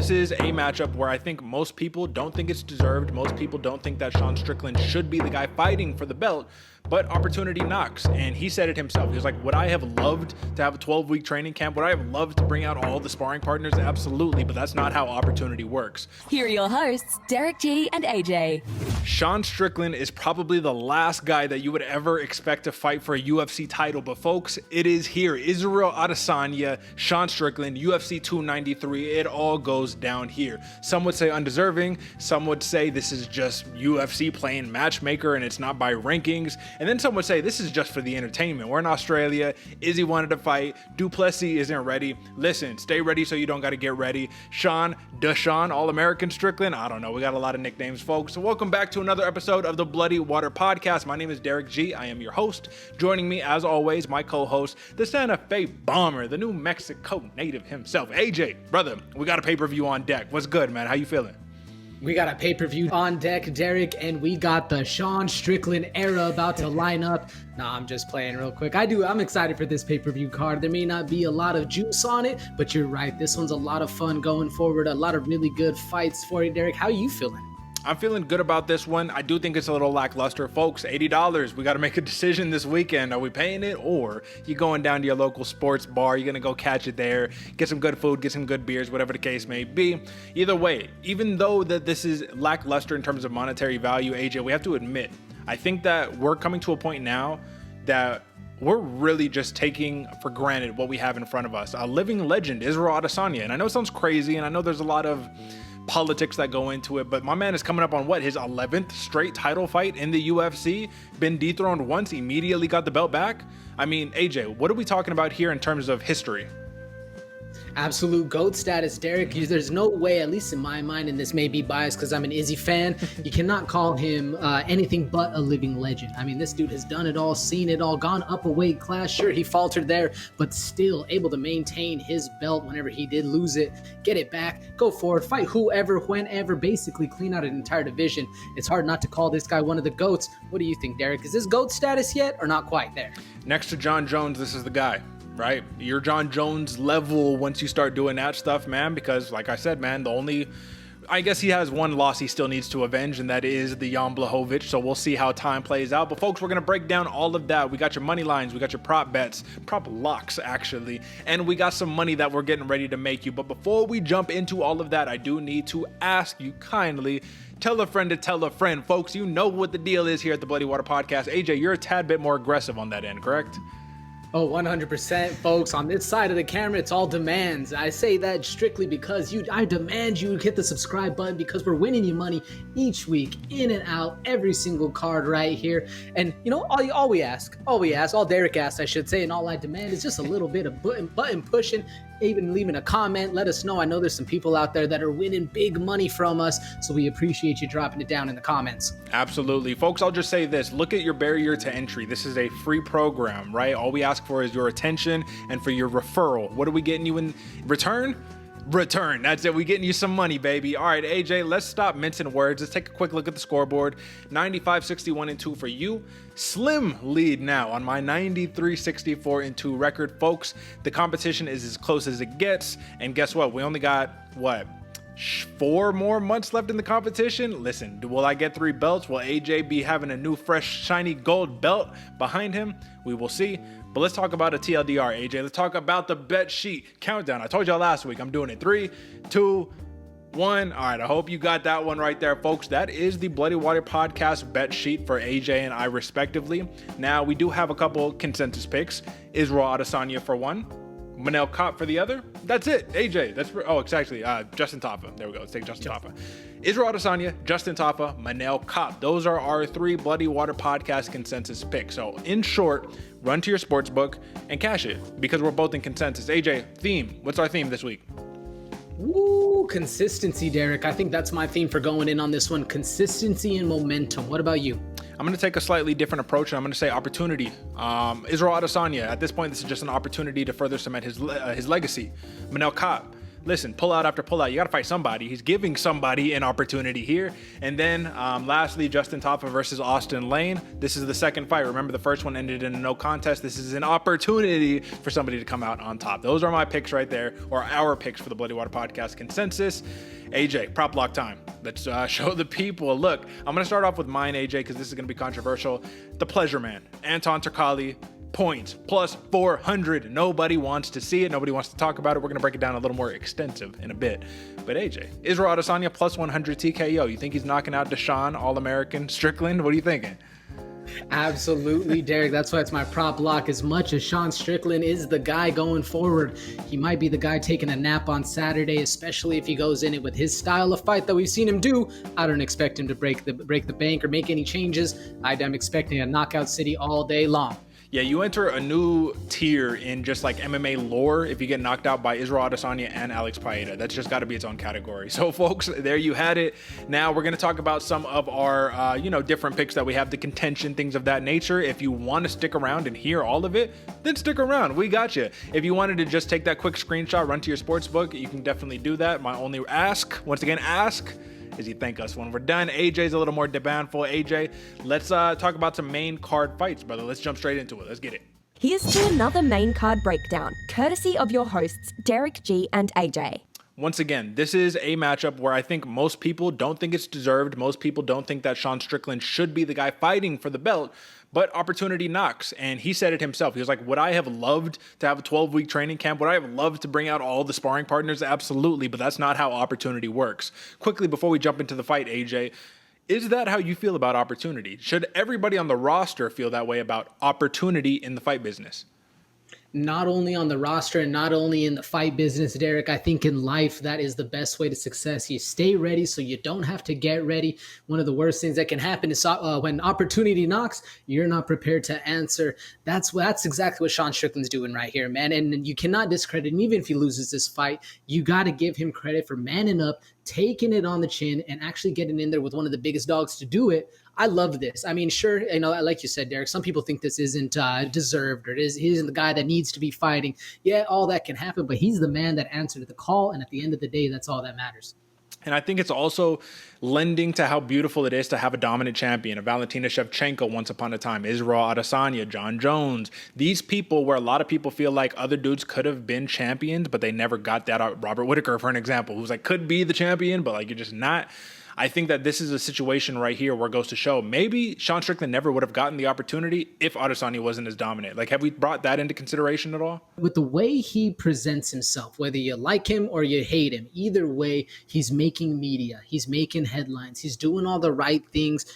This is a matchup where I think most people don't think it's deserved. Most people don't think that Sean Strickland should be the guy fighting for the belt, but opportunity knocks. And he said it himself. He was like, would I have loved to have a 12-week training camp? Would I have loved to bring out all the sparring partners? Absolutely, but that's not how opportunity works. Here are your hosts, Derick G and AJ. Sean Strickland is probably the last guy that you would ever expect to fight for a UFC title, but folks, it is here. Israel Adesanya, Sean Strickland, UFC 293, it all goes down here. Some would say undeserving, some would say this is just UFC playing matchmaker and it's not by rankings, and then some would say this is just for the entertainment. We're in Australia, Izzy wanted to fight, Duplessis isn't ready. Listen, stay ready so you don't got to get ready. Sean, Deshaun, All-American Strickland, I don't know, we got a lot of nicknames, folks. So welcome back to another episode of the Bloody Water Podcast. My name is Derick G. I am your host. Joining me, as always, my co-host, the Santa Fe Bomber, the New Mexico native himself, AJ. Brother, we got a pay-per-view on deck. What's good, man? How you feeling? We got a pay-per-view on deck, Derick, and we got the Sean Strickland era about to line up. Nah, I'm just playing real quick. I'm excited for this pay-per-view card. There may not be a lot of juice on it, but you're right. This one's a lot of fun going forward. A lot of really good fights for you, Derick. How are you feeling? I'm feeling good about this one. I do think it's a little lackluster. Folks, $80. We got to make a decision this weekend. Are we paying it, or you going down to your local sports bar? You're going to go catch it there, get some good food, get some good beers, whatever the case may be. Either way, even though that this is lackluster in terms of monetary value, AJ, we have to admit, I think that we're coming to a point now that we're really just taking for granted what we have in front of us. A living legend, Israel Adesanya. And I know it sounds crazy, and I know there's a lot of politics that go into it, but my man is coming up on his 11th straight title fight in the UFC, been dethroned once, immediately got the belt back. I mean, AJ, what are we talking about here in terms of history? Absolute GOAT status, Derick. There's no way, at least in my mind, and this may be biased because I'm an Izzy fan, you cannot call him anything but a living legend. I mean, this dude has done it all, seen it all, gone up a weight class. Sure, he faltered there, but still able to maintain his belt whenever he did lose it, get it back, go forward, fight whoever, whenever, basically clean out an entire division. It's hard not to call this guy one of the GOATs. What do you think, Derick? Is this GOAT status yet or not quite there? Next to John Jones, this is the guy. Right? You're John Jones level once you start doing that stuff, man, because like I said, man, I guess he has one loss he still needs to avenge, and that is the Jan Blachowicz, so we'll see how time plays out. But folks, we're going to break down all of that. We got your money lines, we got your prop bets, prop locks actually, and we got some money that we're getting ready to make you. But before we jump into all of that, I do need to ask you kindly, tell a friend to tell a friend. Folks, you know what the deal is here at the Bloody Water Podcast. AJ, you're a tad bit more aggressive on that end, correct? Oh, 100%, folks. On this side of the camera, it's all demands. I say that strictly because I demand you hit the subscribe button because we're winning you money each week, in and out, every single card right here. And, you know, all we ask, all Derick asks, I should say, and all I demand is just a little bit of button pushing, even leaving a comment. Let us know. I know there's some people out there that are winning big money from us, so we appreciate you dropping it down in the comments. Absolutely. Folks, I'll just say this. Look at your barrier to entry. This is a free program, right? All we ask for is your attention and for your referral. What are we getting you in return? Return. That's it. We getting you some money, baby. All right, AJ, let's stop mincing words. Let's take a quick look at the scoreboard. 95-61-2 for you. Slim lead now on my 93-64-2 record. Folks, the competition is as close as it gets. And guess what? We only got, 4 more months left in the competition? Listen, will I get 3 belts? Will AJ be having a new, fresh, shiny gold belt behind him? We will see. But let's talk about a TLDR, AJ. Let's talk about the bet sheet countdown. I told y'all last week, I'm doing it. 3, 2, 1. All right, I hope you got that one right there, folks. That is the Bloody Water Podcast bet sheet for AJ and I, respectively. Now, we do have a couple consensus picks. Israel Adesanya for one. Manel Kape for the other. That's it, AJ. It's actually Justin Tafa. There we go. Let's take Justin Tafa. Israel Adesanya, Justin Tafa, Manel Kape. Those are our 3 Bloody Water Podcast consensus picks. So in short, run to your sports book and cash it because we're both in consensus. AJ, theme. What's our theme this week? Ooh, consistency, Derick. I think that's my theme for going in on this one. Consistency and momentum. What about you? I'm going to take a slightly different approach, and I'm going to say opportunity. Israel Adesanya, at this point, this is just an opportunity to further cement his legacy. Manel Kape, listen, pull out after pull out. You got to fight somebody. He's giving somebody an opportunity here. And then lastly, Justin Tafa versus Austin Lane. This is the second fight. Remember, the first one ended in a no contest. This is an opportunity for somebody to come out on top. Those are my picks right there, or our picks for the Bloody Water Podcast consensus. AJ, prop block time. Let's show the people. Look, I'm going to start off with mine, AJ, because this is going to be controversial. The Pleasure Man, Anton Trukalj, points plus 400. Nobody wants to see it. Nobody wants to talk about it. We're going to break it down a little more extensive in a bit. But AJ, Israel Adesanya plus 100 TKO. You think he's knocking out Deshaun, All-American, Strickland? What are you thinking? Absolutely, Derek. That's why it's my prop block. As much as Sean Strickland is the guy going forward, he might be the guy taking a nap on Saturday, especially if he goes in it with his style of fight that we've seen him do. I don't expect him to break the bank or make any changes. I'm expecting a knockout city all day long. Yeah, you enter a new tier in just like MMA lore if you get knocked out by Israel Adesanya and Alex Paeta. That's just got to be its own category. So, folks, there you had it. Now we're going to talk about some of our, different picks that we have, the contention, things of that nature. If you want to stick around and hear all of it, then stick around. We got you. If you wanted to just take that quick screenshot, run to your sports book, you can definitely do that. My only once again, ask is you thank us when we're done. AJ's a little more demandful. AJ, let's talk about some main card fights, brother. Let's jump straight into it. Let's get it. Here's to another main card breakdown, courtesy of your hosts, Derick G and AJ. Once again, this is a matchup where I think most people don't think it's deserved. Most people don't think that Sean Strickland should be the guy fighting for the belt, but opportunity knocks. And he said it himself. He was like, would I have loved to have a 12-week training camp? Would I have loved to bring out all the sparring partners? Absolutely, but that's not how opportunity works. Quickly, before we jump into the fight, AJ, is that how you feel about opportunity? Should everybody on the roster feel that way about opportunity in the fight business? Not only on the roster and not only in the fight business, Derek, I think in life, that is the best way to success. You stay ready so you don't have to get ready. One of the worst things that can happen is when opportunity knocks, you're not prepared to answer. That's exactly what Sean Strickland's doing right here, man. And you cannot discredit him. Even if he loses this fight, you got to give him credit for manning up, taking it on the chin, and actually getting in there with one of the biggest dogs to do it. I love this. I mean, sure, like you said, Derek, some people think this isn't deserved or he isn't the guy that needs to be fighting. Yeah, all that can happen, but he's the man that answered the call, and at the end of the day, that's all that matters. And I think it's also lending to how beautiful it is to have a dominant champion, a Valentina Shevchenko once upon a time, Israel Adesanya, John Jones. These people where a lot of people feel like other dudes could have been champions, but they never got that out. Robert Whittaker, for an example, who's like, could be the champion, but like you're just not. I think that this is a situation right here where it goes to show maybe Sean Strickland never would have gotten the opportunity if Adesanya wasn't as dominant. Like, have we brought that into consideration at all? With the way he presents himself, whether you like him or you hate him, either way, he's making media. He's making headlines. He's doing all the right things,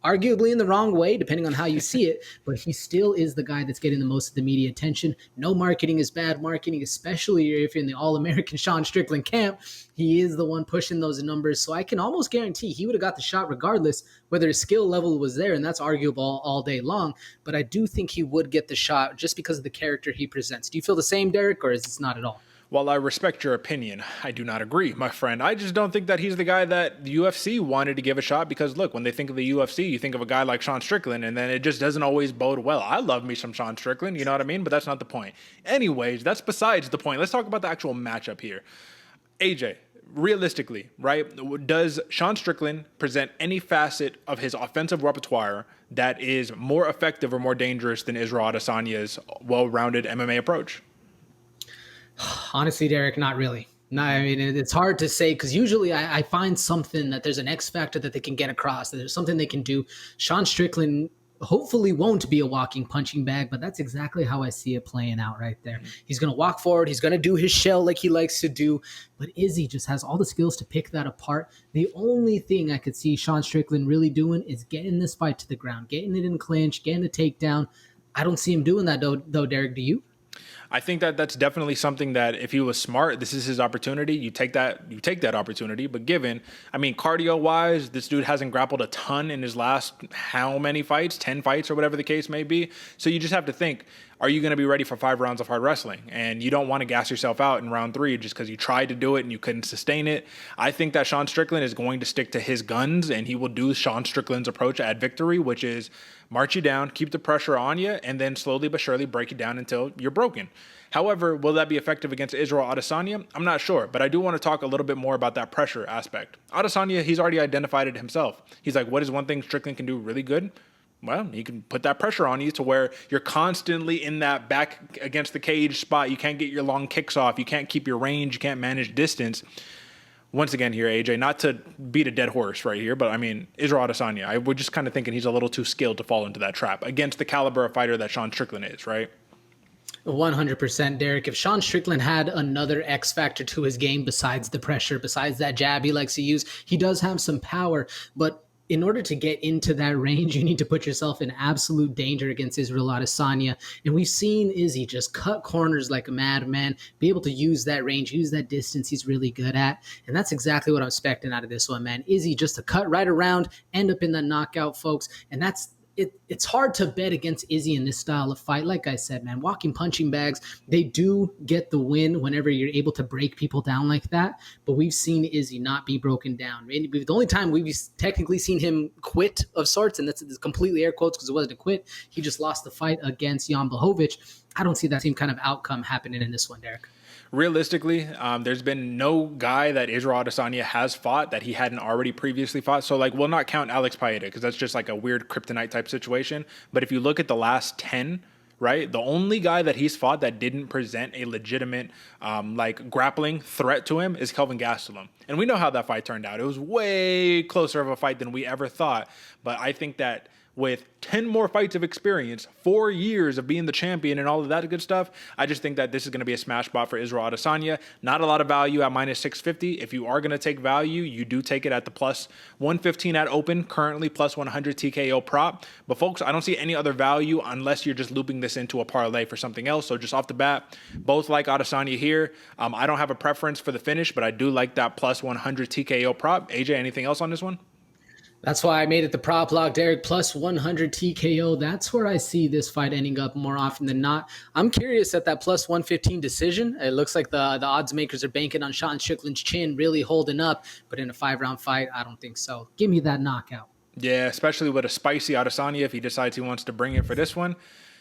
arguably in the wrong way, depending on how you see it, but he still is the guy that's getting the most of the media attention. No marketing is bad marketing, especially if you're in the All-American Sean Strickland camp. He is the one pushing those numbers, so I can almost guarantee he would have got the shot regardless whether his skill level was there, and that's arguable all day long, but I do think he would get the shot just because of the character he presents. Do you feel the same, Derek, or is it not at all? While I respect your opinion, I do not agree, my friend. I just don't think that he's the guy that the UFC wanted to give a shot because, look, when they think of the UFC, you think of a guy like Sean Strickland, and then it just doesn't always bode well. I love me some Sean Strickland, you know what I mean? But that's not the point. Anyways, that's besides the point. Let's talk about the actual matchup here. AJ, realistically, right, does Sean Strickland present any facet of his offensive repertoire that is more effective or more dangerous than Israel Adesanya's well-rounded MMA approach? Honestly, Derek, not really. No, I mean, it's hard to say because usually I find something that there's an X factor that they can get across, that there's something they can do. Sean Strickland hopefully won't be a walking punching bag, but that's exactly how I see it playing out right there. He's going to walk forward. He's going to do his shell like he likes to do, but Izzy just has all the skills to pick that apart. The only thing I could see Sean Strickland really doing is getting this fight to the ground, getting it in clinch, getting a takedown. I don't see him doing that though, Derek. Do you? I think that that's definitely something that if he was smart, this is his opportunity. You take that opportunity. But given, I mean, cardio wise, this dude hasn't grappled a ton in his last how many fights, 10 fights or whatever the case may be. So you just have to think, are you going to be ready for 5 rounds of hard wrestling? And you don't want to gas yourself out in round 3 just because you tried to do it and you couldn't sustain it. I think that Sean Strickland is going to stick to his guns, and he will do Sean Strickland's approach at victory, which is march you down, keep the pressure on you, and then slowly but surely break you down until you're broken. However, will that be effective against Israel Adesanya? I'm not sure, but I do want to talk a little bit more about that pressure aspect. Adesanya, he's already identified it himself. He's like, what is one thing Strickland can do really good? Well, he can put that pressure on you to where you're constantly in that back against the cage spot. You can't get your long kicks off. You can't keep your range. You can't manage distance. Once again here, AJ, not to beat a dead horse right here, but I mean, Israel Adesanya, I would just kind of thinking he's a little too skilled to fall into that trap against the caliber of fighter that Sean Strickland is, right? 100%, Derek. If Sean Strickland had another X factor to his game besides the pressure, besides that jab he likes to use, he does have some power, but in order to get into that range, you need to put yourself in absolute danger against Israel Adesanya. And we've seen Izzy just cut corners like a madman, be able to use that range, use that distance he's really good at. And that's exactly what I'm expecting out of this one, man. Izzy just to cut right around, end up in the knockout, folks. And that's it's hard to bet against Izzy in this style of fight. Like I said, man, walking punching bags, they do get the win whenever you're able to break people down like that. But we've seen Izzy not be broken down. The only time we've technically seen him quit of sorts, and that's completely air quotes because it wasn't a quit, he just lost the fight against Jan Blachowicz. I don't see that same kind of outcome happening in this one, Derek. Realistically, there's been no guy that Israel Adesanya has fought that he hadn't already previously fought. So, like, we'll not count Alex Paeta because that's just like a weird kryptonite type situation. But if you look at the last 10, right, the only guy that he's fought that didn't present a legitimate, grappling threat to him is Kelvin Gastelum. And we know how that fight turned out. It was way closer of a fight than we ever thought. But I think that with 10 more fights of experience, 4 years of being the champion and all of that good stuff, I just think that this is going to be a smash spot for Israel Adesanya. Not a lot of value at minus 650. If you are going to take value, you do take it at the plus 115 at open, currently plus 100 TKO prop. But folks, I don't see any other value unless you're just looping this into a parlay for something else. So just off the bat, both like Adesanya here. I don't have a preference for the finish, but I do like that plus 100 TKO prop. AJ, anything else on this one? That's why I made it the prop lock, Derek, plus 100 TKO. That's where I see this fight ending up more often than not. I'm curious at that plus 115 decision. It looks like the odds makers are banking on Sean Strickland's chin really holding up, but in a 5-round fight, I don't think so. Give me that knockout. Yeah, especially with a spicy Adesanya if he decides he wants to bring it for this one.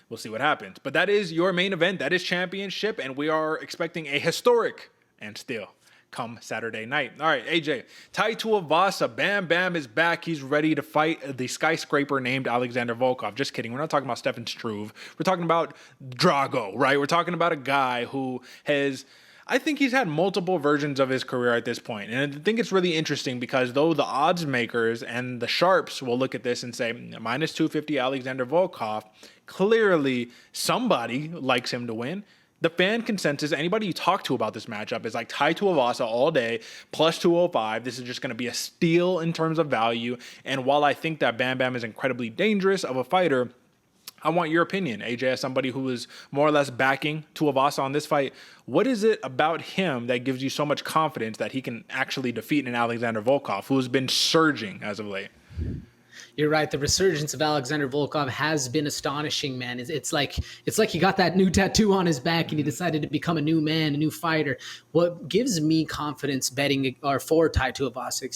We'll see what happens. But that is your main event. That is championship, and we are expecting a historic and still come Saturday night. All right, AJ, Tai Tuivasa, Bam Bam is back. He's ready to fight the skyscraper named Alexander Volkov. Just kidding. We're not talking about Stefan Struve. We're talking about Drago, right? We're talking about a guy who has, I think he's had multiple versions of his career at this point. And I think it's really interesting because though the odds makers and the sharps will look at this and say, minus 250 Alexander Volkov, clearly somebody likes him to win. The fan consensus, anybody you talk to about this matchup is like Tai Tuivasa all day, plus 205. This is just going to be a steal in terms of value. And while I think that Bam Bam is incredibly dangerous of a fighter, I want your opinion, AJ, as somebody who is more or less backing Tuivasa on this fight. What is it about him that gives you so much confidence that he can actually defeat an Alexander Volkov, who has been surging as of late? You're right. The resurgence of Alexander Volkov has been astonishing, man. It's like he got that new tattoo on his back and he decided to become a new man, a new fighter. What gives me confidence betting, or for Tai Tuivasa,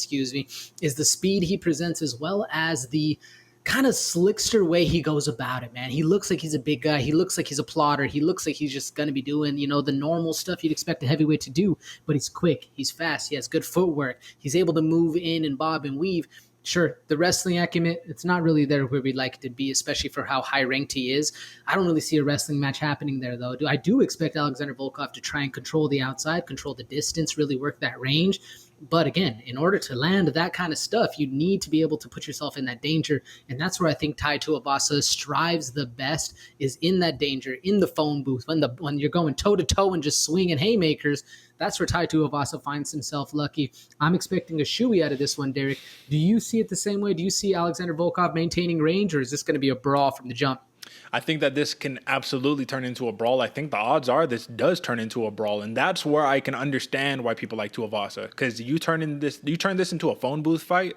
is the speed he presents as well as the kind of slickster way he goes about it, man. He looks like he's a big guy. He looks like he's a plotter. He looks like he's just going to be doing, the normal stuff you'd expect a heavyweight to do, but he's quick. He's fast. He has good footwork. He's able to move in and bob and weave. Sure, the wrestling acumen, it's not really there where we'd like it to be, especially for how high-ranked he is. I don't really see a wrestling match happening there, though. I do expect Alexander Volkov to try and control the outside, control the distance, really work that range. But again, in order to land that kind of stuff, you need to be able to put yourself in that danger. And that's where I think Tai Tuivasa strives the best, is in that danger, in the phone booth, when you're going toe-to-toe and just swinging haymakers. That's where Tai Tuivasa finds himself lucky. I'm expecting a shoey out of this one, Derek. Do you see it the same way? Do you see Alexander Volkov maintaining range, or is this going to be a brawl from the jump? I think that this can absolutely turn into a brawl. I think the odds are this does turn into a brawl, and that's where I can understand why people like Tuivasa. Because you turn this into a phone booth fight,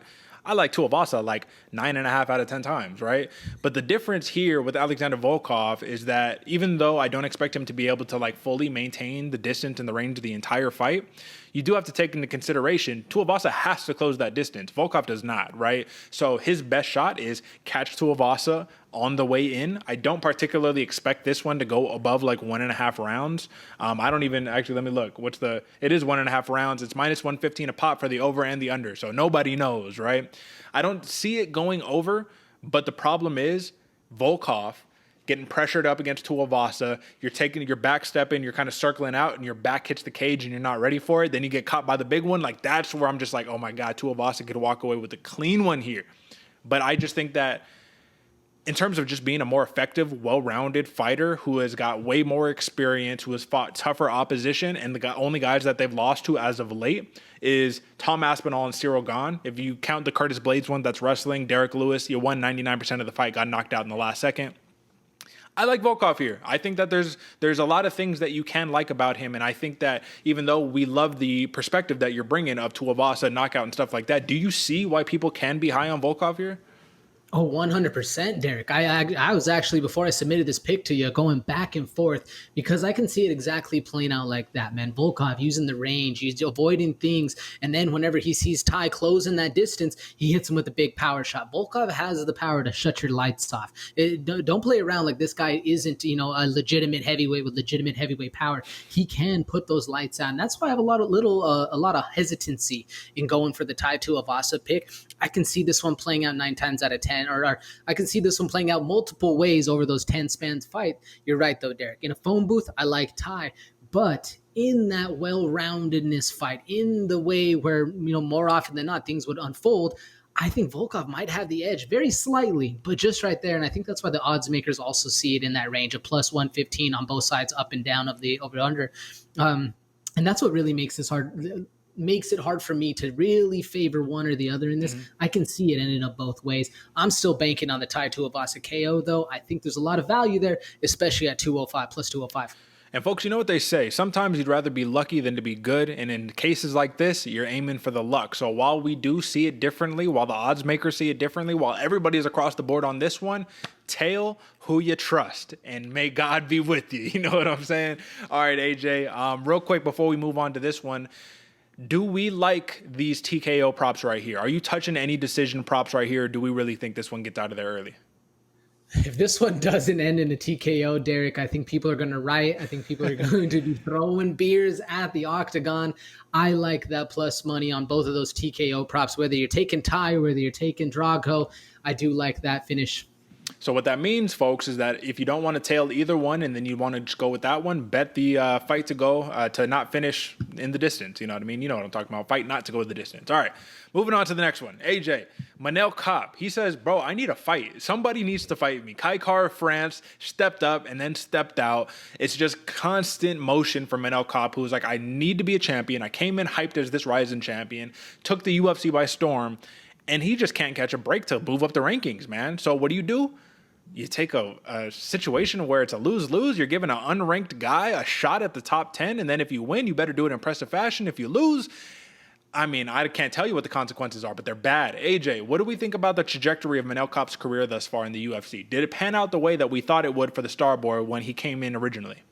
I like Tuivasa like 9.5 out of 10 times, right? But the difference here with Alexander Volkov is that even though I don't expect him to be able to like fully maintain the distance and the range of the entire fight, you do have to take into consideration Tuivasa has to close that distance. Volkov does not, right? So his best shot is catch Tuivasa on the way in. I don't particularly expect this one to go above like 1.5 rounds. I don't even actually, let me look. It is 1.5 rounds. It's minus 115 a pop for the over and the under. So nobody knows, right? I don't see it going over, but the problem is Volkov getting pressured up against Tuivasa, you're back stepping, you're kind of circling out, and your back hits the cage and you're not ready for it. Then you get caught by the big one. Like, that's where I'm just like, oh my God, Tuivasa could walk away with a clean one here. But I just think that in terms of just being a more effective, well-rounded fighter who has got way more experience, who has fought tougher opposition, and the only guys that they've lost to as of late is Tom Aspinall and Cyril Gane. If you count the Curtis Blades one that's wrestling, Derek Lewis, you won 99% of the fight, got knocked out in the last second. I like Volkov here. I think that there's a lot of things that you can like about him, and I think that even though we love the perspective that you're bringing of Tuivasa, knockout, and stuff like that, do you see why people can be high on Volkov here? Oh, 100%, Derek. I was actually, before I submitted this pick to you, going back and forth because I can see it exactly playing out like that, man. Volkov using the range, he's avoiding things, and then whenever he sees Tai closing that distance, he hits him with a big power shot. Volkov has the power to shut your lights off. Don't play around like this guy isn't, a legitimate heavyweight with legitimate heavyweight power. He can put those lights on. That's why I have a lot of hesitancy in going for the Tai Tuivasa pick. I can see this one playing out 9 times out of 10. Or I can see this one playing out multiple ways over those 10 spans fight. You're right, though, Derek. In a phone booth, I like Tai. But in that well-roundedness fight, in the way where, more often than not, things would unfold, I think Volkov might have the edge very slightly, but just right there. And I think that's why the odds makers also see it in that range of plus 115 on both sides, up and down of the over-under. And that's what really makes it hard for me to really favor one or the other in this. I can see it ending up both ways. I'm still banking on the Tai Tuivasa KO, though. I think there's a lot of value there, especially at 205, plus 205. And folks, you know what they say. Sometimes you'd rather be lucky than to be good. And in cases like this, you're aiming for the luck. So while we do see it differently, while the odds makers see it differently, while everybody is across the board on this one, tail who you trust, and may God be with you. You know what I'm saying? All right, AJ, real quick before we move on to this one, do we like these TKO props right here? Are you touching any decision props right here, or do we really think this one gets out of there early? If this one doesn't end in a TKO, Derek, I think people are going to riot. I think people are going to be throwing beers at the octagon. I like that plus money on both of those TKO props, whether you're taking Tai or whether you're taking Drago. I do like that finish. So what that means, folks, is that if you don't want to tail either one and then you want to just go with that one, bet the fight to go to not finish in the distance. You know what I mean? You know what I'm talking about. Fight not to go the distance. All right, moving on to the next one. AJ, Manel Kape. He says, bro, I need a fight. Somebody needs to fight me. Kai Kara France stepped up and then stepped out. It's just constant motion for Manel Kape, who's like, I need to be a champion. I came in hyped as this rising champion, took the UFC by storm, and he just can't catch a break to move up the rankings, man. So what do? You take a situation where it's a lose-lose. You're giving an unranked guy a shot at the top 10, and then if you win, you better do it in impressive fashion. If you lose, I mean, I can't tell you what the consequences are, but they're bad. AJ, what do we think about the trajectory of Manel Kape's career thus far in the UFC? Did it pan out the way that we thought it would for the Starboy when he came in originally?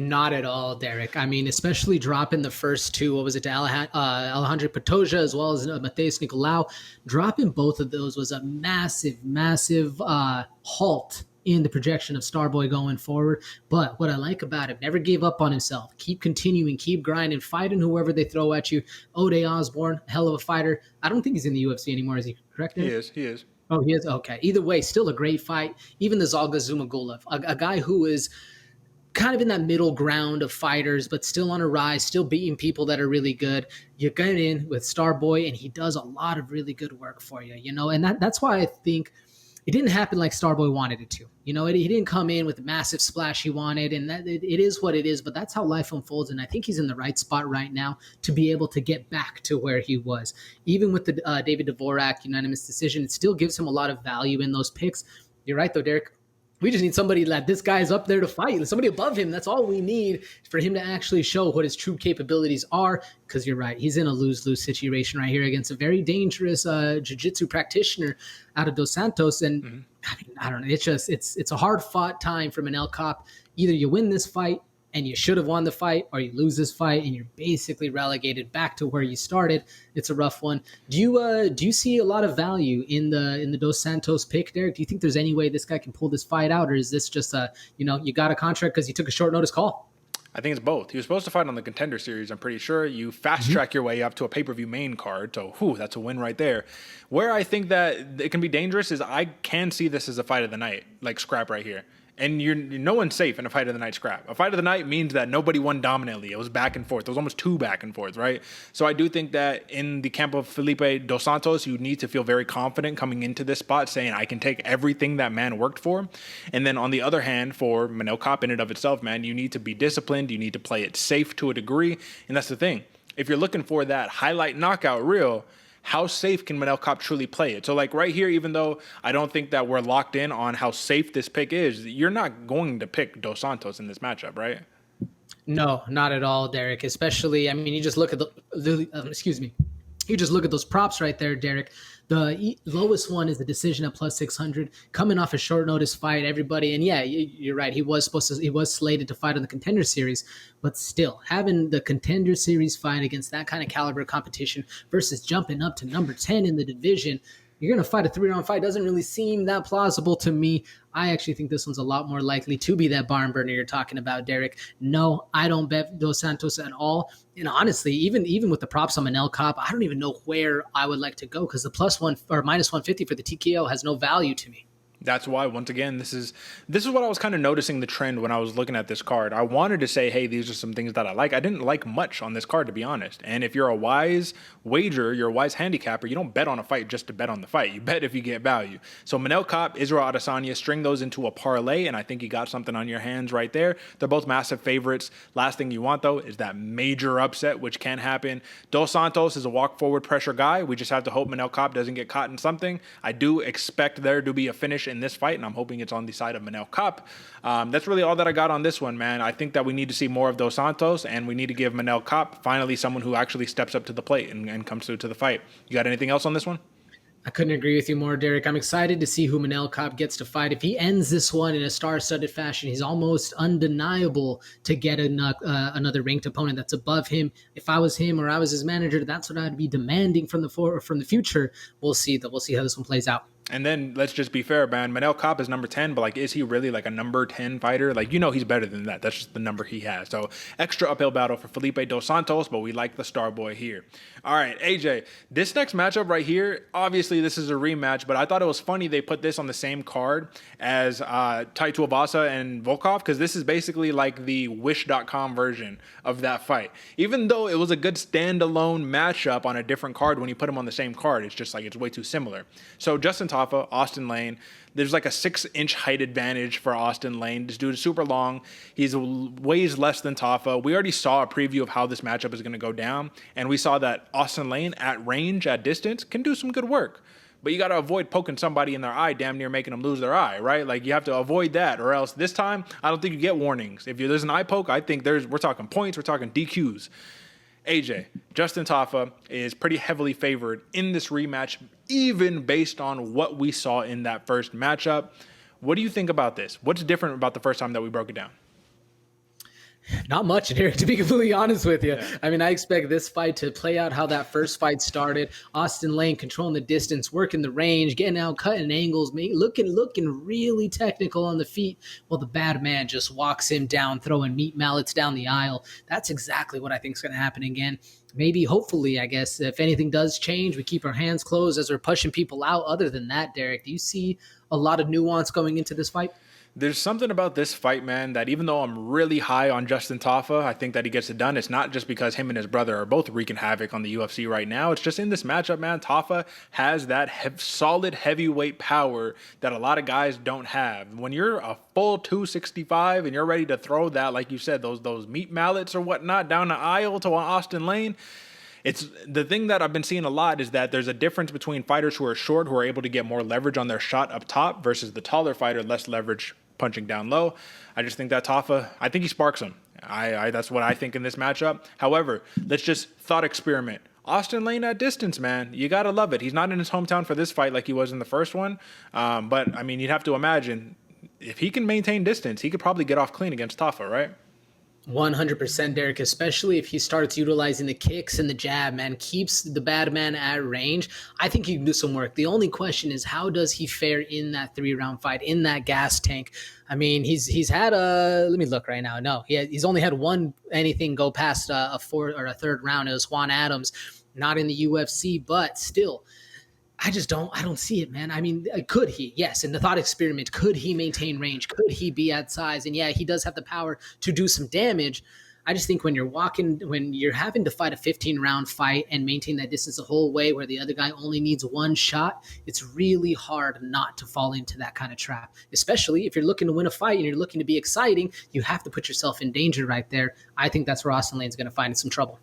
Not at all, Derek. I mean, especially dropping the first two, what was it, to Alejandro Pantoja as well as Matheus Nicolau. Dropping both of those was a massive halt in the projection of Starboy going forward. But what I like about him, never gave up on himself. Keep continuing, keep grinding, fighting whoever they throw at you. Ode Osborne, hell of a fighter. I don't think he's in the UFC anymore. Is he correct? He is. Oh, he is? Okay. Either way, still a great fight. Even the Zalga Zumagulov, a guy who is kind of in that middle ground of fighters, but still on a rise, still beating people that are really good. You get in with Starboy, and he does a lot of really good work for you, and that's why I think it didn't happen like Starboy wanted it to. He didn't come in with the massive splash he wanted, and that it is what it is, but that's how life unfolds, and I think he's in the right spot right now to be able to get back to where he was. Even with the David Dvorak unanimous decision, it still gives him a lot of value in those picks. You're right, though, Derek. We just need somebody that this guy's up there to fight. Somebody above him. That's all we need for him to actually show what his true capabilities are. Because you're right, he's in a lose-lose situation right here against a very dangerous jiu-jitsu practitioner out of Dos Santos. And I mean, I don't know. It's a hard-fought time for Manel Kape. Either you win this fight and you should have won the fight, or you lose this fight and you're basically relegated back to where you started. It's a rough one. Do you see a lot of value in the Dos Santos pick, Derek? Do you think there's any way this guy can pull this fight out, or is this just you got a contract because you took a short notice call? I think it's both. He was supposed to fight on the Contender Series, I'm pretty sure. You fast-track your way up to a pay-per-view main card, so that's a win right there. Where I think that it can be dangerous is I can see this as a fight of the night, like scrap right here. And no one's safe in a fight of the night scrap. A fight of the night means that nobody won dominantly. It was back and forth. There was almost 2 back and forths, right? So I do think that in the camp of Felipe Dos Santos, you need to feel very confident coming into this spot, saying, I can take everything that man worked for. And then on the other hand, for Manel Kape in and of itself, man, you need to be disciplined. You need to play it safe to a degree. And that's the thing. If you're looking for that highlight knockout reel, how safe can Manel Kape truly play it? So like right here, even though I don't think that we're locked in on how safe this pick is, you're not going to pick Dos Santos in this matchup, right? No, not at all, Derek. Especially, I mean, you just look at you just look at those props right there, Derek. The lowest one is the decision at plus 600, coming off a short notice fight. Everybody, and yeah, you're right. He was slated to fight on the Contender Series, but still having the Contender Series fight against that kind of caliber competition versus jumping up to number 10 in the division. You're going to fight a 3-round fight. Doesn't really seem that plausible to me. I actually think this one's a lot more likely to be that barn burner you're talking about, Derek. No, I don't bet Dos Santos at all. And honestly, even with the props on Manel Kape, I don't even know where I would like to go because the +1 or -150 for the TKO has no value to me. That's why, once again, this is what I was kind of noticing the trend when I was looking at this card. I wanted to say, hey, these are some things that I like. I didn't like much on this card, to be honest. And if you're a wise wager, you're a wise handicapper, you don't bet on a fight just to bet on the fight. You bet if you get value. So Manel Kape, Israel Adesanya, string those into a parlay, and I think you got something on your hands right there. They're both massive favorites. Last thing you want, though, is that major upset, which can happen. Dos Santos is a walk-forward pressure guy. We just have to hope Manel Kape doesn't get caught in something. I do expect there to be a finish in this fight, and I'm hoping it's on the side of Manel Kape. That's really all that I got on this one, man. I think that we need to see more of Dos Santos, and we need to give Manel Kape finally someone who actually steps up to the plate and comes through to the fight. You got anything else on this one? I couldn't agree with you more, Derek. I'm excited to see who Manel Kape gets to fight. If he ends this one in a star-studded fashion, he's almost undeniable to get another ranked opponent that's above him. If I was him or I was his manager, that's what I'd be demanding from the future. We'll see how this one plays out. And then let's just be fair, man. Manel Kape is number 10, but like, is he really like a number 10 fighter? Like, he's better than that. That's just the number he has. So extra uphill battle for Felipe Dos Santos, but we like the star boy here. All right, AJ, this next matchup right here, obviously this is a rematch, but I thought it was funny they put this on the same card as Tuivasa and Volkov, because this is basically like the Wish.com version of that fight. Even though it was a good standalone matchup on a different card, when you put them on the same card, it's just like it's way too similar. So Justin Tafa, Austin Lane. There's like a 6-inch height advantage for Austin Lane. This dude is super long. He weighs less than Tafa. We already saw a preview of how this matchup is going to go down, and we saw that Austin Lane at range, at distance, can do some good work. But you got to avoid poking somebody in their eye, damn near making them lose their eye, right? Like, you have to avoid that, or else this time, I don't think you get warnings. If there's an eye poke, I think we're talking points, we're talking DQs. AJ, Justin Tafa is pretty heavily favored in this rematch, even based on what we saw in that first matchup. What do you think about this? What's different about the first time that we broke it down? Not much, Derek, to be completely honest with you. Yeah. I mean, I expect this fight to play out how that first fight started. Austin Lane controlling the distance, working the range, getting out, cutting angles, looking really technical on the feet, while the bad man just walks him down, throwing meat mallets down the aisle. That's exactly what I think is going to happen again. Maybe, hopefully, I guess, if anything does change, we keep our hands closed as we're pushing people out. Other than that, Derek, do you see a lot of nuance going into this fight? There's something about this fight, man, that even though I'm really high on Justin Tafa, I think that he gets it done. It's not just because him and his brother are both wreaking havoc on the UFC right now. It's just in this matchup, man, Tafa has that solid heavyweight power that a lot of guys don't have. When you're a full 265 and you're ready to throw that, like you said, those meat mallets or whatnot down the aisle to Austin Lane, it's the thing that I've been seeing a lot is that there's a difference between fighters who are short, who are able to get more leverage on their shot up top, versus the taller fighter, less leverage punching down low. I just think that Tafa, I think he sparks him. That's what I think in this matchup. However, let's just thought experiment. Austin Lane at distance, man. You got to love it. He's not in his hometown for this fight like he was in the first one. But, I mean, you'd have to imagine if he can maintain distance, he could probably get off clean against Tafa, right? 100%, Derek, especially if he starts utilizing the kicks and the jab, man, keeps the bad man at range. I think he can do some work. The only question is, how does he fare in that 3-round fight, in that gas tank? I mean, he's had let me look right now. No, he's only had anything go past a fourth or a third round. It was Juan Adams, not in the UFC, but still, I don't see it, man. I mean, could he? Yes. In the thought experiment, could he maintain range? Could he be at size? And yeah, he does have the power to do some damage. I just think when you're having to fight a 15-round fight and maintain that distance the whole way where the other guy only needs one shot, it's really hard not to fall into that kind of trap. Especially if you're looking to win a fight and you're looking to be exciting, you have to put yourself in danger right there. I think that's where Austin Lane's going to find some trouble.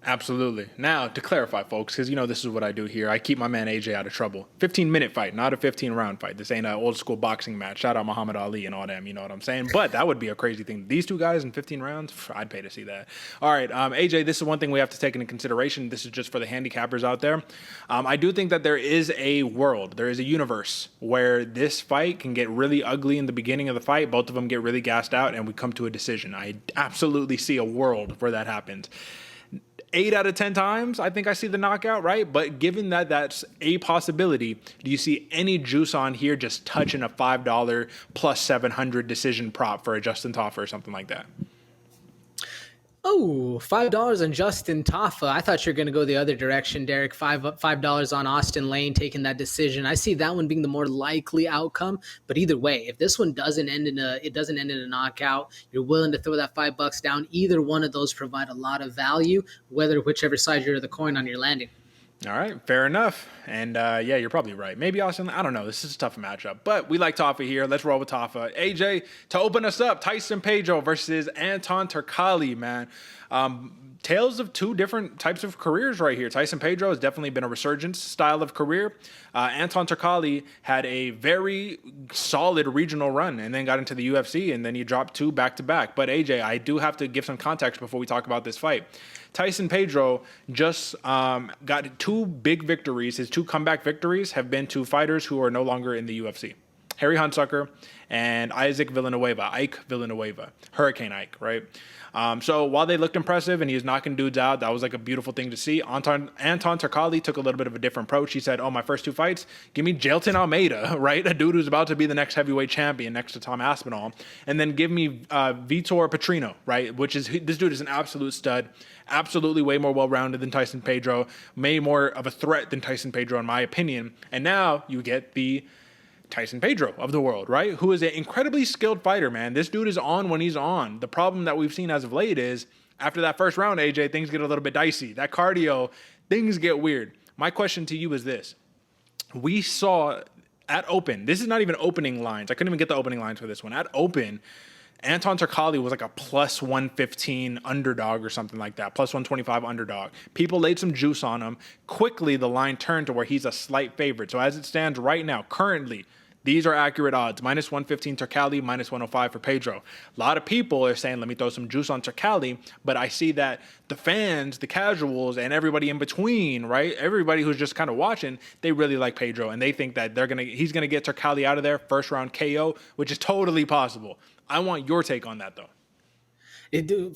Absolutely. Now, to clarify, folks, because this is what I do here. I keep my man AJ out of trouble. 15-minute fight, not a 15-round fight. This ain't an old-school boxing match. Shout out Muhammad Ali and all them, you know what I'm saying? But that would be a crazy thing. These two guys in 15 rounds, I'd pay to see that. All right, AJ, this is one thing we have to take into consideration. This is just for the handicappers out there. I do think that there is a universe where this fight can get really ugly in the beginning of the fight. Both of them get really gassed out, and we come to a decision. I absolutely see a world where that happens. 8 out of 10 times, I think I see the knockout, right? But given that that's a possibility, do you see any juice on here just touching a $5 plus 700 decision prop for a Justin Tafa or something like that? Oh, $5 on Justin Tafa. I thought you were going to go the other direction, Derek. $5 on Austin Lane taking that decision. I see that one being the more likely outcome. But either way, if this one doesn't end in a knockout, you're willing to throw that $5 down. Either one of those provide a lot of value, whichever side you're the coin on your landing. All right, fair enough. And yeah, you're probably right. Maybe Austin, I don't know. This is a tough matchup. But we like Tafa here. Let's roll with Tafa. AJ, to open us up, Tyson Pedro versus Anton Trukalj, man. Tales of two different types of careers right here. Tyson Pedro has definitely been a resurgence style of career. Anton Trukalj had a very solid regional run and then got into the UFC, and then he dropped 2 back-to-back. But AJ, I do have to give some context before we talk about this fight. Tyson Pedro just got 2 big victories. His 2 comeback victories have been to fighters who are no longer in the UFC. Harry Hunsucker and Ike Villanueva, Hurricane Ike, right? So while they looked impressive and he was knocking dudes out, that was like a beautiful thing to see. Anton Trukalj took a little bit of a different approach. He said, my first 2 fights, give me Jailton Almeida, right? A dude who's about to be the next heavyweight champion next to Tom Aspinall. And then give me Vitor Petrino, right? This dude is an absolute stud, absolutely way more well-rounded than Tyson Pedro, way more of a threat than Tyson Pedro in my opinion. And now you get the Tyson Pedro of the world, right? Who is an incredibly skilled fighter, man. This dude is on when he's on. The problem that we've seen as of late is after that first round, AJ, things get a little bit dicey. That cardio, things get weird. My question to you is this. We saw at open, this is not even opening lines. I couldn't even get the opening lines for this one. At open, Anton Trukalj was like a plus 115 underdog or something like that, plus 125 underdog. People laid some juice on him. Quickly, the line turned to where he's a slight favorite. So as it stands right now, currently, these are accurate odds. Minus 115 Trukalj, minus 105 for Pedro. A lot of people are saying, let me throw some juice on Trukalj, but I see that the fans, the casuals, and everybody in between, right? Everybody who's just kind of watching, they really like Pedro, and they think that he's gonna get Trukalj out of there, first round KO, which is totally possible. I want your take on that, though.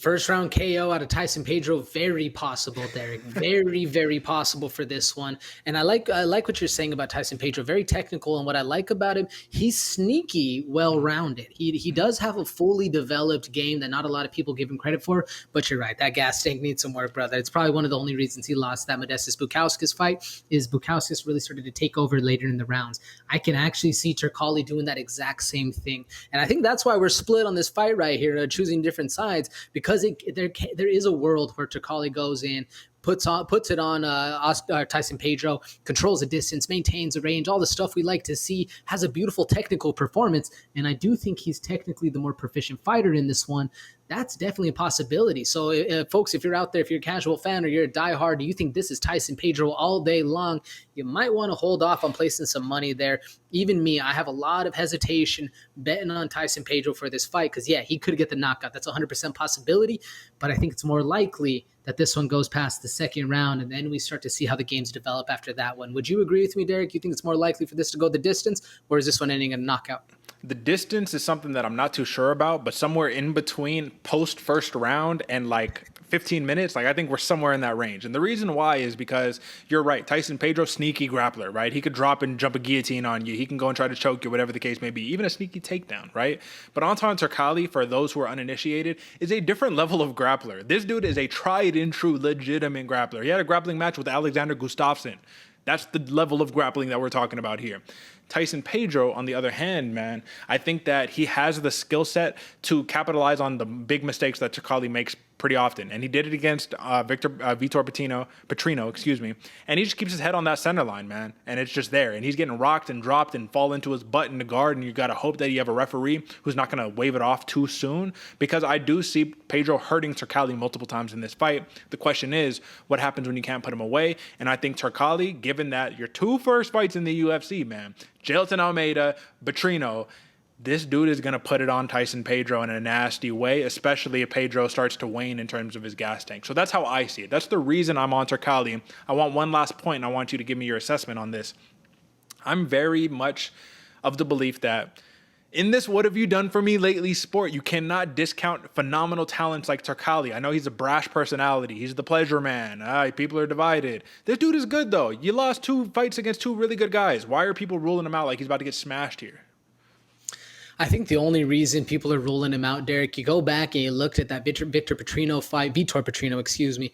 First round KO out of Tyson Pedro, very possible, Derek. Very, very possible for this one. And I like what you're saying about Tyson Pedro. Very technical, and what I like about him, he's sneaky, well-rounded. He does have a fully developed game that not a lot of people give him credit for. But you're right, that gas tank needs some work, brother. It's probably one of the only reasons he lost that Modestas Bukauskas fight. Is Bukauskas really started to take over later in the rounds. I can actually see Trukalj doing that exact same thing, and I think that's why we're split on this fight right here, choosing different sides. Because there is a world where Trukalj goes in, puts it on Tyson Pedro, controls the distance, maintains the range, all the stuff we like to see, has a beautiful technical performance, and I do think he's technically the more proficient fighter in this one. that's definitely a possibility. So, folks, if you're out there, if you're a casual fan or you're a diehard, do you think this is Tyson Pedro all day long? You might want to hold off on placing some money there. Even me, I have a lot of hesitation betting on Tyson Pedro for this fight because, yeah, he could get the knockout. That's a 100% possibility, but I think it's more likely that this one goes past the second round, and then we start to see how the games develop after that one. Would you agree with me, Derek? You think it's more likely for this to go the distance, or is this one ending in a knockout? The distance is something that I'm not too sure about, but somewhere in between post first round and like 15 minutes, like I think we're somewhere in that range. And the reason why is because you're right. Tyson Pedro, sneaky grappler, right? He could drop and jump a guillotine on you. He can go and try to choke you, whatever the case may be, even a sneaky takedown, right? But Anton Turkalj, for those who are uninitiated, is a different level of grappler. This dude is a tried and true, legitimate grappler. He had a grappling match with Alexander Gustafsson. That's the level of grappling that we're talking about here. Tyson Pedro, on the other hand, man, I think that he has the skill set to capitalize on the big mistakes that Trukalj makes pretty often. And he did it against Vitor Petrino, and he just keeps his head on that center line, man. And it's just there. And he's getting rocked and dropped and fall into his butt in the guard. And you got to hope that you have a referee who's not going to wave it off too soon, because I do see Pedro hurting Trukalj multiple times in this fight. The question is, what happens when you can't put him away? And I think Trukalj, given that your two first fights in the UFC, man, Jailton Almeida, Petrino, this dude is going to put it on Tyson Pedro in a nasty way, especially if Pedro starts to wane in terms of his gas tank. So that's how I see it. That's the reason I'm on Trukalj. I want one last point, and I want you to give me your assessment on this. I'm very much of the belief that in this what have you done for me lately sport, you cannot discount phenomenal talents like Trukalj. I know he's a brash personality. He's the pleasure man. People are divided. This dude is good, though. You lost 2 fights against 2 really good guys. Why are people ruling him out like he's about to get smashed here? I think the only reason people are ruling him out, Derek, you go back and you looked at that Vitor Petrino, excuse me.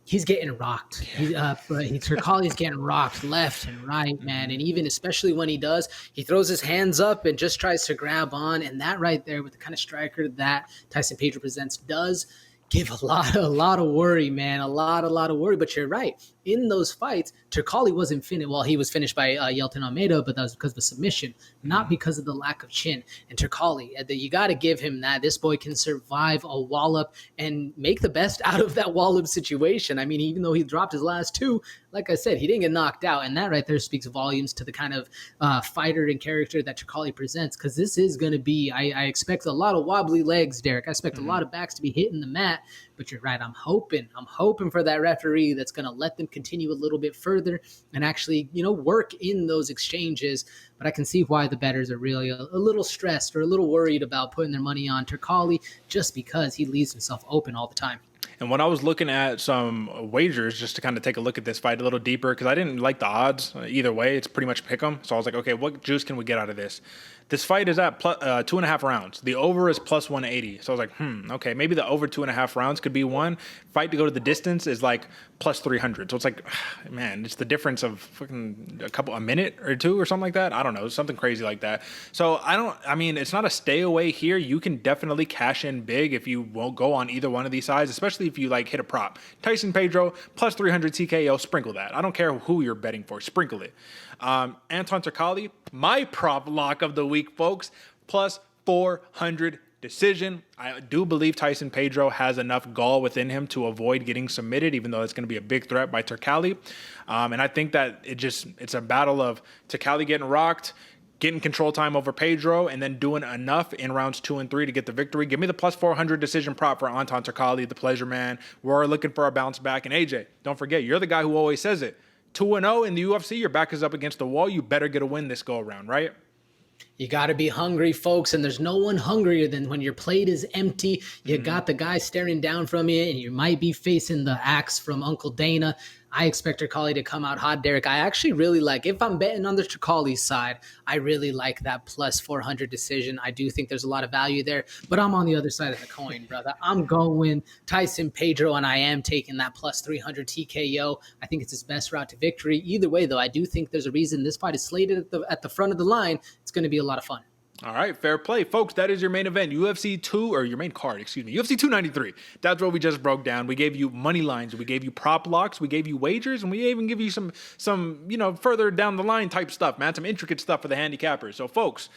He's getting rocked. Trukalj is getting rocked left and right, man. And even especially when he does, he throws his hands up and just tries to grab on. And that right there, with the kind of striker that Tyson Pedro presents, does give a lot of worry, man. A lot of worry. But you're right. In those fights, Trukalj wasn't finished. Well, he was finished by Jailton Almeida, but that was because of a submission, not because of the lack of chin. And Trukalj, you got to give him that. This boy can survive a wallop and make the best out of that wallop situation. I mean, even though he dropped his last 2, like I said, he didn't get knocked out. And that right there speaks volumes to the kind of fighter and character that Trukalj presents, because this is going to be, I expect a lot of wobbly legs, Derek. I expect a lot of backs to be hitting the mat. But you're right. I'm hoping for that referee that's going to let them continue a little bit further and actually, work in those exchanges. But I can see why the bettors are really a little stressed or a little worried about putting their money on Trukalj, just because he leaves himself open all the time. And when I was looking at some wagers just to kind of take a look at this fight a little deeper, because I didn't like the odds either way, it's pretty much pick 'em. So I was like, okay, what juice can we get out of this? This fight is at 2.5 rounds. The over is plus 180. So I was like, okay, maybe the over 2.5 rounds could be one. Fight to go to the distance is like plus 300. So it's like, man, it's the difference of fucking a minute or 2 or something like that. I don't know, something crazy like that. So it's not a stay away here. You can definitely cash in big if you won't go on either one of these sides, especially if you like hit a prop. Tyson Pedro plus 300 TKO, sprinkle that. I don't care who you're betting for, sprinkle it. Anton Turkalj, my prop lock of the week, folks, plus 400 decision. I do believe Tyson Pedro has enough gall within him to avoid getting submitted, even though it's going to be a big threat by Trukalj. And I think that it's a battle of Trukalj getting rocked, getting control time over Pedro, and then doing enough in rounds 2 and 3 to get the victory. Give me the plus 400 decision prop for Anton Turkalj, the pleasure man. We're looking for a bounce back. And AJ, don't forget, you're the guy who always says it. 2-0 in the UFC, your back is up against the wall. You better get a win this go around, right? You got to be hungry, folks, and there's no one hungrier than when your plate is empty. You got the guy staring down from you, and you might be facing the axe from Uncle Dana. I expect Trukalj to come out hot, Derek. I actually really like, if I'm betting on the Trukalj side, I really like that plus 400 decision. I do think there's a lot of value there, but I'm on the other side of the coin, brother. I'm going Tyson Pedro, and I am taking that plus 300 TKO. I think it's his best route to victory. Either way, though, I do think there's a reason this fight is slated at the front of the line. It's going to be a lot of fun. All right, fair play. Folks, that is your main event, UFC 293. That's what we just broke down. We gave you money lines, we gave you prop locks, we gave you wagers, and we even give you some further down the line type stuff, man, some intricate stuff for the handicappers. So, folks,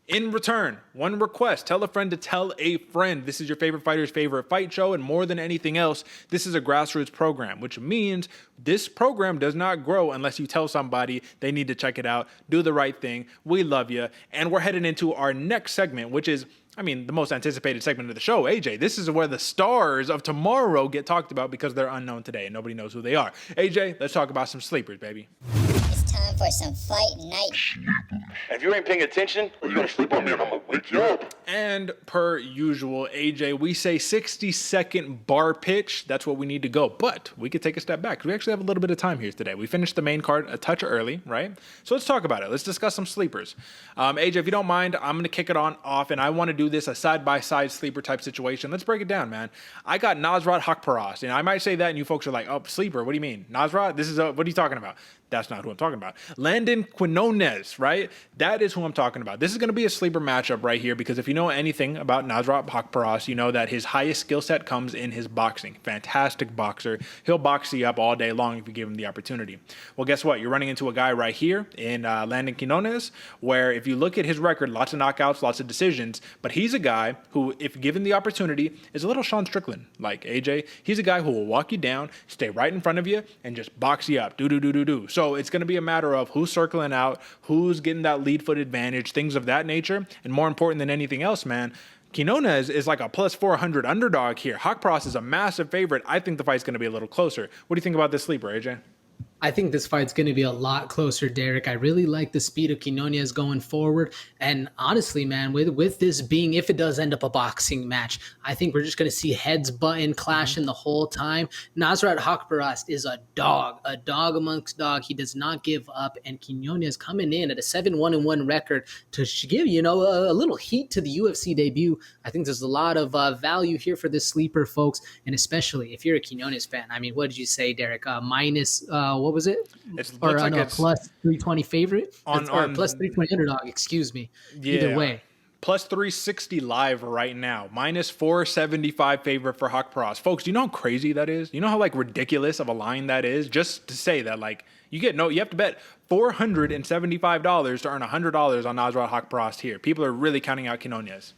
In return, one request, tell a friend to tell a friend. This is your favorite fighter's favorite fight show, and more than anything else, this is a grassroots program, which means this program does not grow unless you tell somebody they need to check it out. Do the right thing. We love you. And we're heading into our next segment, which is, the most anticipated segment of the show. AJ, this is where the stars of tomorrow get talked about because they're unknown today and nobody knows who they are. AJ, let's talk about some sleepers, baby. Time for some fight night. If you ain't paying attention, you're gonna sleep on me and I'm gonna wake you up. And per usual, AJ, we say 60-second bar pitch. That's what we need to go. But we could take a step back. We actually have a little bit of time here today. We finished the main card a touch early, right? So let's talk about it. Let's discuss some sleepers. AJ, if you don't mind, I'm going to kick it off, and I want to do this a side-by-side sleeper type situation. Let's break it down, man. I got Nasrat Haqparast. And I might say that, and you folks are like, oh, sleeper, what do you mean? Nasrat? What are you talking about? That's not who I'm talking about. Landon Quinones, right? That is who I'm talking about. This is going to be a sleeper matchup right here because if you know anything about Nasrat Haqparast, you know that his highest skill set comes in his boxing. Fantastic boxer. He'll box you up all day long if you give him the opportunity. Well, guess what? You're running into a guy right here in Landon Quinones where if you look at his record, lots of knockouts, lots of decisions, but he's a guy who, if given the opportunity, is a little Sean Strickland like AJ. He's a guy who will walk you down, stay right in front of you, and just box you up. Do. So it's going to be a matter of who's circling out, who's getting that lead foot advantage, things of that nature. And more important than anything else, man, Quinones is like a plus 400 underdog here. Haqparast is a massive favorite. I think the fight's going to be a little closer. What do you think about this sleeper, AJ? I think this fight's going to be a lot closer, Derek. I really like the speed of Quinones going forward. And honestly, man, with this being, if it does end up a boxing match, I think we're just going to see heads butting clashing the whole time. Nasrat Haqparast is a dog amongst dog. He does not give up. And Quinones coming in at a 7-1-1 record to give, a little heat to the UFC debut. I think there's a lot of value here for this sleeper, folks. And especially if you're a Quinones fan. What did you say, Derek? Minus, what was it? It's plus 320 favorite on plus 320 underdog. Excuse me. Yeah. Either way, plus 360 live right now. Minus 475 favorite for Haqparast. Folks, do you know how crazy that is? You know how ridiculous of a line that is? Just to say that you have to bet $475 to earn $100 on Nasrat Haqparast here. People are really counting out Quinones.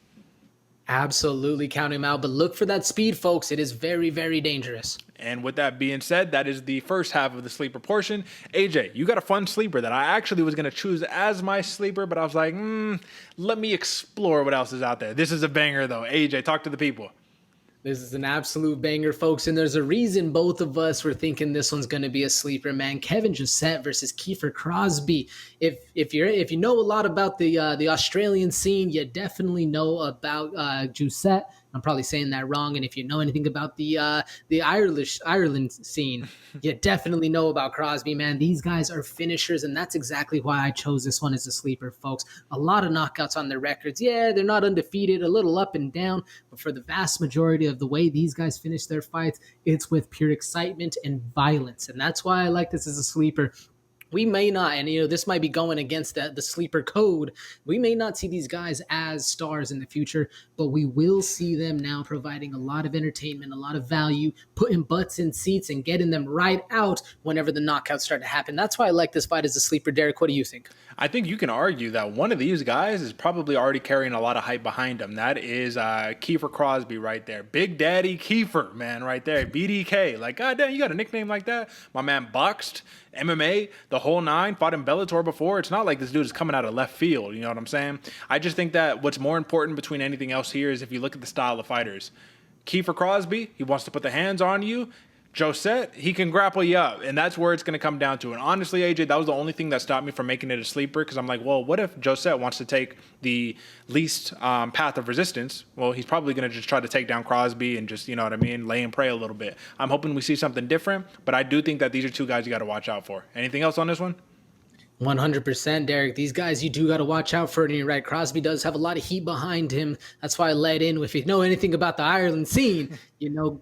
Absolutely count him out, but look for that speed, folks. It is very, very dangerous. And with that being said, that is the first half of the sleeper portion. AJ, you got a fun sleeper that I actually was going to choose as my sleeper, but I was like, let me explore what else is out there. This is a banger, though. AJ, talk to the people. This is an absolute banger, folks, and there's a reason both of us were thinking this one's going to be a sleeper, man. Kevin Josette versus Kiefer Crosby. If you know a lot about the Australian scene, you definitely know about Josette. I'm probably saying that wrong. And if you know anything about the Ireland scene, you definitely know about Crosby, man. These guys are finishers, and that's exactly why I chose this one as a sleeper, folks. A lot of knockouts on their records. Yeah, they're not undefeated, a little up and down, but for the vast majority of the way these guys finish their fights, it's with pure excitement and violence. And that's why I like this as a sleeper. We may not, and this might be going against the sleeper code. We may not see these guys as stars in the future, but we will see them now providing a lot of entertainment, a lot of value, putting butts in seats and getting them right out whenever the knockouts start to happen. That's why I like this fight as a sleeper. Derek, what do you think? I think you can argue that one of these guys is probably already carrying a lot of hype behind him. That is Kiefer Crosby right there. Big Daddy Kiefer, man, right there. BDK. God damn, you got a nickname like that? My man boxed, MMA, the whole nine, fought in Bellator before. It's not like this dude is coming out of left field. You know what I'm saying? I just think that what's more important between anything else here is if you look at the style of fighters. Kiefer Crosby, he wants to put the hands on you. Josette, he can grapple you up, and that's where it's going to come down to. And honestly, AJ, that was the only thing that stopped me from making it a sleeper, because I'm like, well, what if Josette wants to take the least path of resistance? Well, he's probably going to just try to take down Crosby and just, lay and pray a little bit. I'm hoping we see something different, but I do think that these are two guys you got to watch out for. Anything else on this one? 100%, Derek. These guys you do got to watch out for. And you're right, Crosby does have a lot of heat behind him. That's why I let in. If you know anything about the Ireland scene,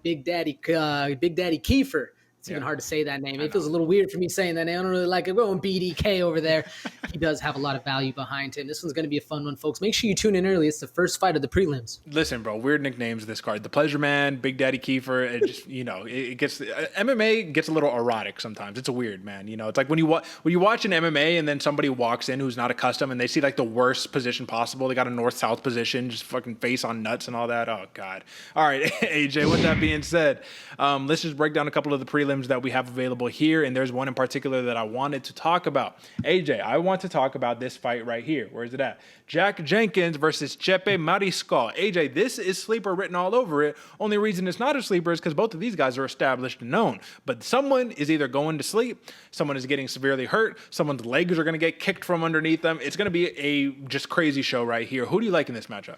Big Daddy Kiefer. It's even hard to say that name. It feels a little weird for me saying that name. I don't really like it. We're going BDK over there. He does have a lot of value behind him. This one's going to be a fun one, folks. Make sure you tune in early. It's the first fight of the prelims. Listen, bro, weird nicknames this card. The Pleasure Man, Big Daddy Kiefer. It just, it gets MMA gets a little erotic sometimes. It's a weird, man. It's like when you watch an MMA and then somebody walks in who's not accustomed and they see like the worst position possible. They got a north-south position, just fucking face on nuts and all that. Oh God. All right, AJ. With that being said, let's just break down a couple of the prelims that we have available here, and there's one in particular that I wanted to talk about. AJ, I want to talk about this fight right here. Where is it at? Jack Jenkins versus Chepe Mariscal. AJ, this is sleeper written all over it. Only reason it's not a sleeper is because both of these guys are established and known. But someone is either going to sleep, someone is getting severely hurt, someone's legs are going to get kicked from underneath them. It's going to be a just crazy show right here. Who do you like in this matchup?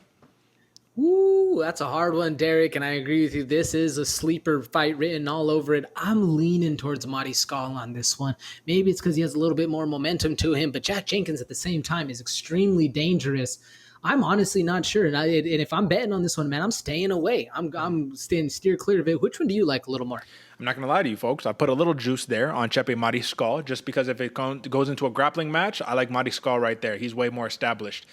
Ooh, that's a hard one, Derek, and I agree with you. This is a sleeper fight written all over it. I'm leaning towards Mariscal on this one. Maybe it's because he has a little bit more momentum to him, but Jack Jenkins at the same time is extremely dangerous. I'm honestly not sure, and if I'm betting on this one, man, I'm staying away. I'm staying steer clear of it. Which one do you like a little more? I'm not going to lie to you, folks. I put a little juice there on Chepe Mariscal just because if it goes into a grappling match, I like Mariscal right there. He's way more established.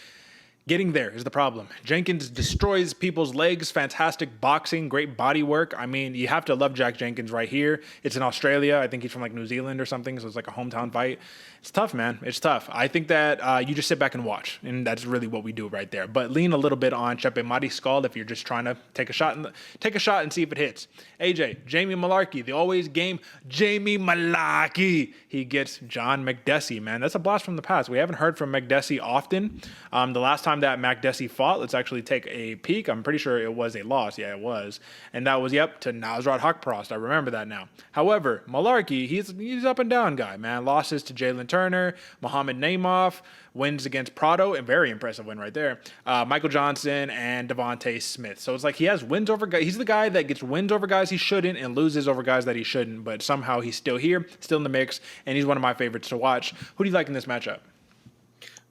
Getting there is the problem. Jenkins destroys people's legs, fantastic boxing, great body work. I mean, you have to love Jack Jenkins right here. It's in Australia. I think he's from like New Zealand or something, so it's like a hometown fight. It's tough, man. It's tough. I think that you just sit back and watch, and that's really what we do right there. But lean a little bit on Chepe Mariscal if you're just trying to take a shot and see if it hits. AJ, Jamie Malarkey, the always game Jamie Malarkey. He gets John Makdessi, man. That's a blast from the past. We haven't heard from Makdessi often. The last time that Makdessi fought, let's actually take a peek. I'm pretty sure it was a loss. Yeah, it was. And that was, to Nasrat Haqparast. I remember that now. However, Malarkey, he's up and down guy, man. Losses to Jalen Turner, Mohamed Naimov, wins against Prado, a very impressive win right there. Michael Johnson and Devontae Smith. So it's like he has wins over guys. He's the guy that gets wins over guys he shouldn't and loses over guys that he shouldn't. But somehow he's still here, still in the mix, and he's one of my favorites to watch. Who do you like in this matchup?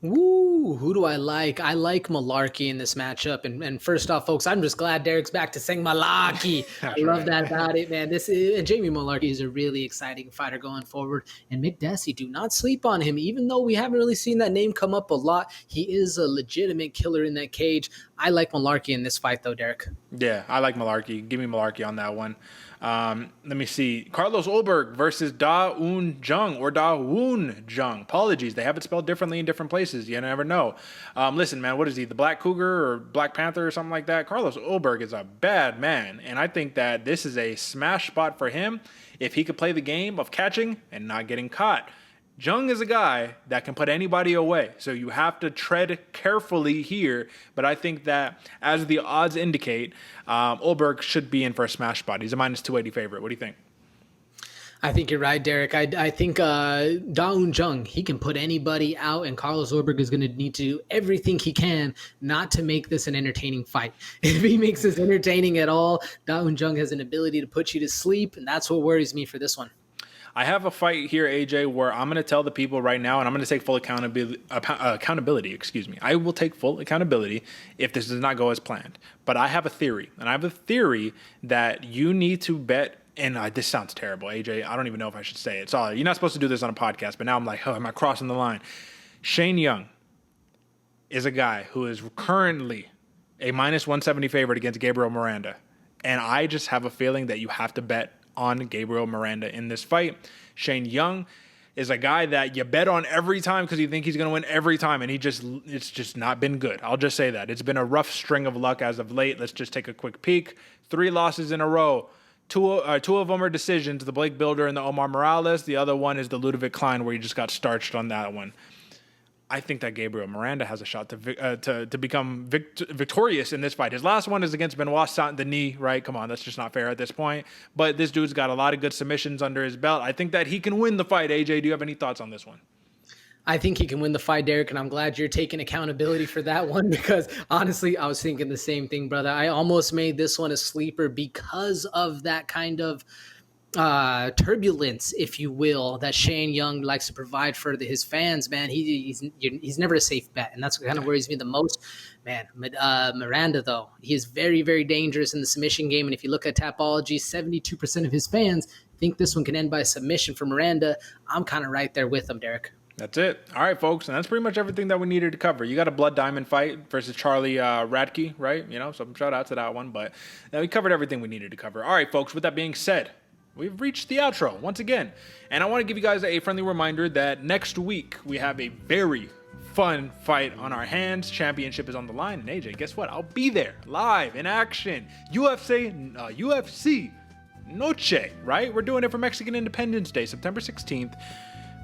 Ooh, who do I like? I like Malarkey in this matchup. And first off, folks, I'm just glad Derek's back to saying Malarkey. I love that about it, man. And Jamie Malarkey is a really exciting fighter going forward. And Makdessi, do not sleep on him. Even though we haven't really seen that name come up a lot, he is a legitimate killer in that cage. I like Malarkey in this fight, though, Derek. Yeah, I like Malarkey. Give me Malarkey on that one. Let me see. Carlos Ulberg versus Da Un Jung or Da Woon Jung. Apologies. They have it spelled differently in different places. You never know. Listen, man, what is he? The Black Cougar or Black Panther or something like that? Carlos Ulberg is a bad man. And I think that this is a smash spot for him if he could play the game of catching and not getting caught. Jung is a guy that can put anybody away, so you have to tread carefully here. But I think that, as the odds indicate, Ulberg should be in for a smash spot. He's a minus 280 favorite. What do you think? I think you're right, Derek. I think Da-Un Jung, he can put anybody out, and Carlos Ulberg is going to need to do everything he can not to make this an entertaining fight. If he makes this entertaining at all, Da-Un Jung has an ability to put you to sleep, and that's what worries me for this one. I have a fight here, AJ, where I'm going to tell the people right now, and I'm going to take full accountability. I will take full accountability if this does not go as planned. But I have a theory, and I have a theory that you need to bet. And this sounds terrible, AJ. I don't even know if I should say it. Sorry, you're not supposed to do this on a podcast, but now I'm like, am I crossing the line? Shane Young is a guy who is currently a minus 170 favorite against Gabriel Miranda. And I just have a feeling that you have to bet on Gabriel Miranda in this fight. Shane Young is a guy that you bet on every time because you think he's going to win every time, and it's just not been good. I'll just say that. It's been a rough string of luck as of late. Let's just take a quick peek. 3 losses in a row. Two of them are decisions, the Blake Builder and the Omar Morales. The other one is the Ludovic Klein, where he just got starched on that one. I think that Gabriel Miranda has a shot to become victorious in this fight. His last one is against Benoit Saint-Denis, right? Come on, that's just not fair at this point. But this dude's got a lot of good submissions under his belt. I think that he can win the fight. AJ, do you have any thoughts on this one? I think he can win the fight, Derek, and I'm glad you're taking accountability for that one because, honestly, I was thinking the same thing, brother. I almost made this one a sleeper because of that kind of turbulence, if you will, that Shane Young likes to provide for his fans, man. He's never a safe bet, and that's what kind of worries me the most. Man, Miranda, though, he is very, very dangerous in the submission game, and if you look at Tapology, 72% of his fans think this one can end by submission for Miranda. I'm kind of right there with him, Derek. That's it. All right, folks. And that's pretty much everything that we needed to cover. You got a Blood Diamond fight versus Charlie Radke, right? You know, so shout out to that one. But we covered everything we needed to cover. All right, folks. With that being said, we've reached the outro once again. And I want to give you guys a friendly reminder that next week we have a very fun fight on our hands. Championship is on the line. And AJ, guess what? I'll be there live in action. UFC Noche, right? We're doing it for Mexican Independence Day, September 16th.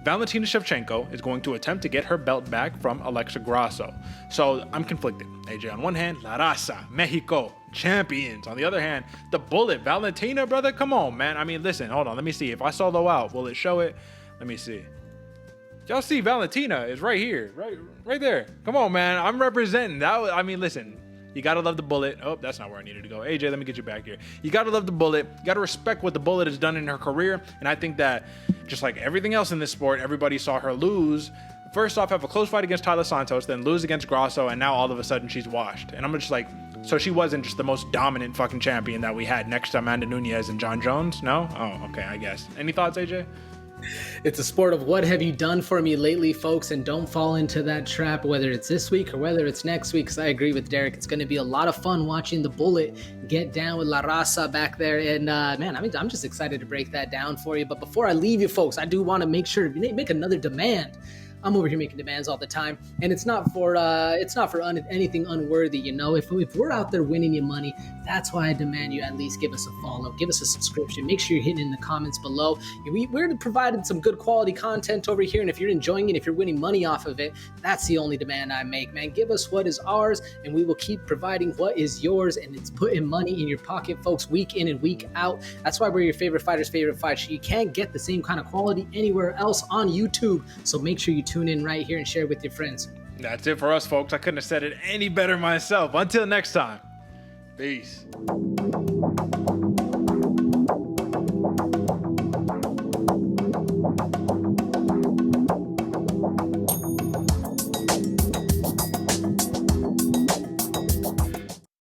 Valentina Shevchenko is going to attempt to get her belt back from Alexa Grasso. So I'm conflicted. AJ, on one hand, La Raza, Mexico, champions. On the other hand, the Bullet, Valentina, brother, come on, man. I mean, listen, hold on. Let me see. If I solo out, will it show it? Let me see. Y'all see Valentina is right here, right there. Come on, man. I'm representing that. I mean, listen. You gotta love the Bullet. Oh, that's not where I needed to go. AJ, let me get you back here. You gotta love the Bullet. You gotta respect what the Bullet has done in her career. And I think that just like everything else in this sport, everybody saw her lose. First off, have a close fight against Tyler Santos, then lose against Grasso, and now all of a sudden she's washed. And I'm just like, so she wasn't just the most dominant fucking champion that we had next to Amanda Nunes and John Jones? No? Oh, okay, I guess. Any thoughts, AJ? It's a sport of what have you done for me lately, folks, and don't fall into that trap, whether it's this week or whether it's next week, because I agree with Derek. It's going to be a lot of fun watching the Bullet get down with La Raza back there, and man, I'm just excited to break that down for you. But before I leave you, folks, I do want to make sure to make another demand. I'm over here making demands all the time, and it's not for anything unworthy, you know. If we're out there winning you money, that's why I demand you at least give us a follow, give us a subscription. Make sure you're hitting in the comments below. We're providing some good quality content over here, and if you're enjoying it, if you're winning money off of it, that's the only demand I make, man. Give us what is ours, and we will keep providing what is yours, and it's putting money in your pocket, folks, week in and week out. That's why we're your favorite fighter's favorite fight. You can't get the same kind of quality anywhere else on YouTube, so make sure you tune in right here and share with your friends. That's it for us, folks. I couldn't have said it any better myself. Until next time, peace.